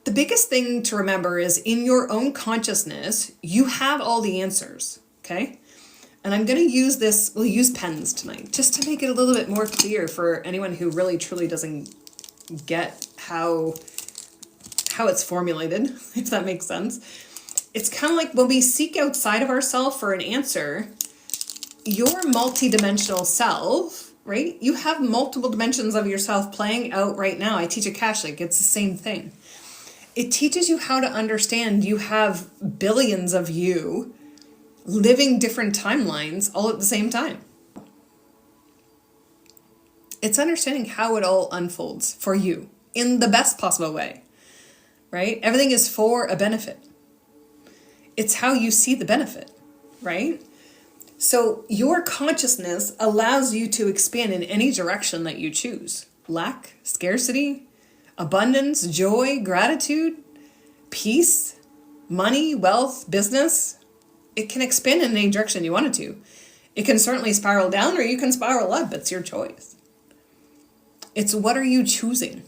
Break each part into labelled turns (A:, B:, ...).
A: The biggest thing to remember is in your own consciousness, you have all the answers, okay? And I'm going to use this, we'll use pens tonight, just to make it a little bit more clear for anyone who really truly doesn't get how it's formulated, if that makes sense. It's kind of like when we seek outside of ourselves for an answer, your multidimensional self, right? You have multiple dimensions of yourself playing out right now. I teach Akashic, it's the same thing. It teaches you how to understand you have billions of you living different timelines all at the same time. It's understanding how it all unfolds for you in the best possible way, right? Everything is for a benefit. It's how you see the benefit, right? So your consciousness allows you to expand in any direction that you choose. Lack, scarcity, abundance, joy, gratitude, peace, money, wealth, business. It can expand in any direction you want it to. It can certainly spiral down or you can spiral up. It's your choice. It's what are you choosing?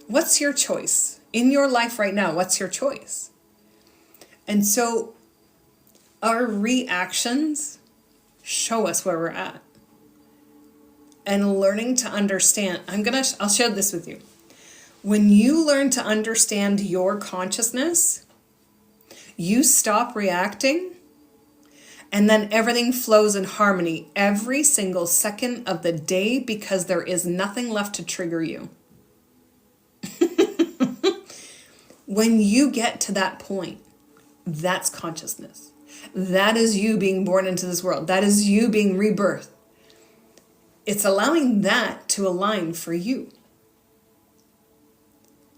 A: What's your choice? In your life right now, what's your choice? And so our reactions show us where we're at. And learning to understand, I'll share this with you. When you learn to understand your consciousness, you stop reacting, and then everything flows in harmony every single second of the day because there is nothing left to trigger you. When you get to that point, that's consciousness. That is you being born into this world. That is you being rebirthed. It's allowing that to align for you.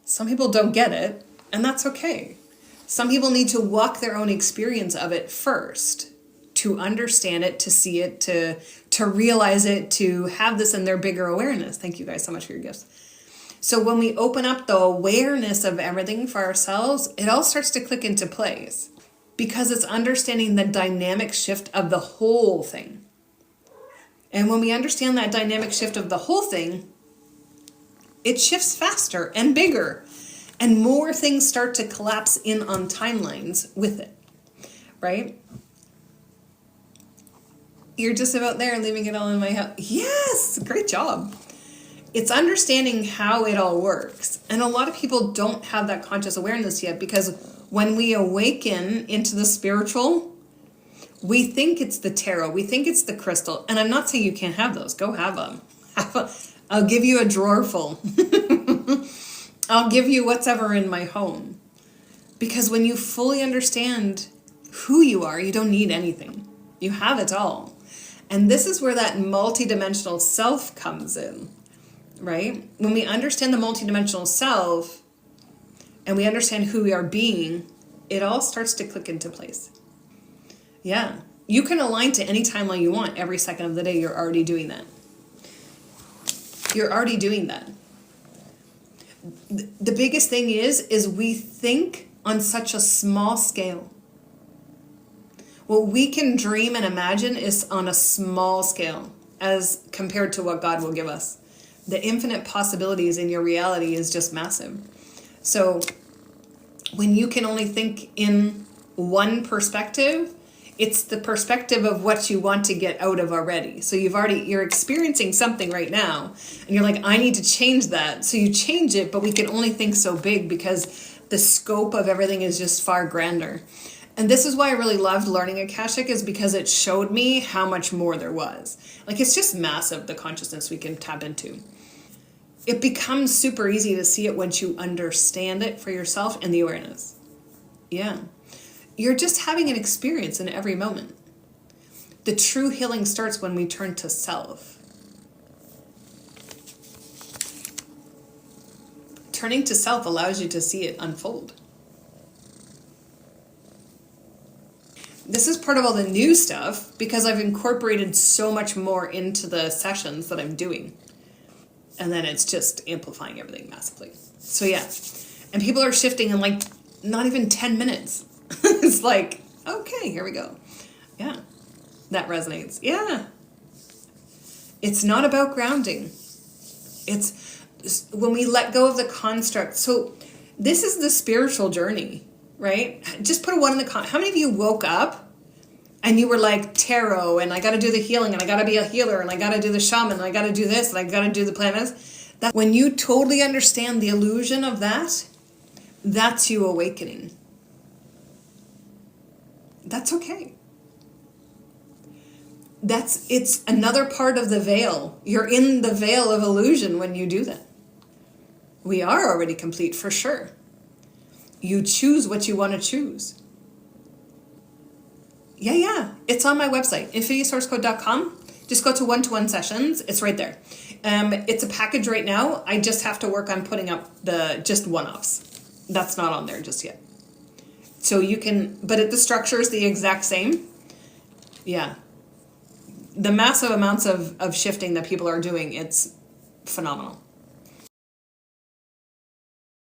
A: Some people don't get it, and that's okay. Some people need to walk their own experience of it first to understand it, to see it, to realize it, to have this in their bigger awareness. Thank you guys so much for your gifts. So when we open up the awareness of everything for ourselves, it all starts to click into place because it's understanding the dynamic shift of the whole thing. And when we understand that dynamic shift of the whole thing, it shifts faster and bigger, and more things start to collapse in on timelines with it, right? You're just about there, leaving it all in my house. Yes, great job. It's understanding how it all works. And a lot of people don't have that conscious awareness yet because when we awaken into the spiritual, we think it's the tarot, we think it's the crystal. And I'm not saying you can't have those. Go have them. I'll give you a drawer full. I'll give you what's ever in my home. Because when you fully understand who you are, you don't need anything. You have it all. And this is where that multidimensional self comes in, right? When we understand the multidimensional self and we understand who we are being, it all starts to click into place. Yeah. You can align to any timeline you want every second of the day. You're already doing that. You're already doing that. The biggest thing is we think on such a small scale. What we can dream and imagine is on a small scale as compared to what God will give us. The infinite possibilities in your reality is just massive. So when you can only think in one perspective, it's the perspective of what you want to get out of already. So you're experiencing something right now and you're like, I need to change that. So you change it, but we can only think so big because the scope of everything is just far grander. And this is why I really loved learning Akashic, is because it showed me how much more there was. Like, it's just massive, the consciousness we can tap into. It becomes super easy to see it once you understand it for yourself and the awareness. Yeah. You're just having an experience in every moment. The true healing starts when we turn to self. Turning to self allows you to see it unfold. This is part of all the new stuff because I've incorporated so much more into the sessions that I'm doing. And then it's just amplifying everything massively. So yeah. And people are shifting in like not even 10 minutes. It's like, okay, here we go. Yeah. That resonates. Yeah. It's not about grounding. It's when we let go of the construct. So this is the spiritual journey, right? Just put a 1 in the how many of you woke up and you were like, tarot, and I got to do the healing, and I got to be a healer, and I got to do the shaman, and I got to do this, and I got to do the planets. That when you totally understand the illusion of that, that's you awakening. That's okay. It's another part of the veil. You're in the veil of illusion when you do that. We are already complete for sure. You choose what you want to choose. Yeah. It's on my website, infinitysourcecode.com. Just go to one-to-one sessions. It's right there. It's a package right now. I just have to work on putting up the just one-offs. That's not on there just yet. So you can, but the structure is the exact same. Yeah. The massive amounts of shifting that people are doing, it's phenomenal.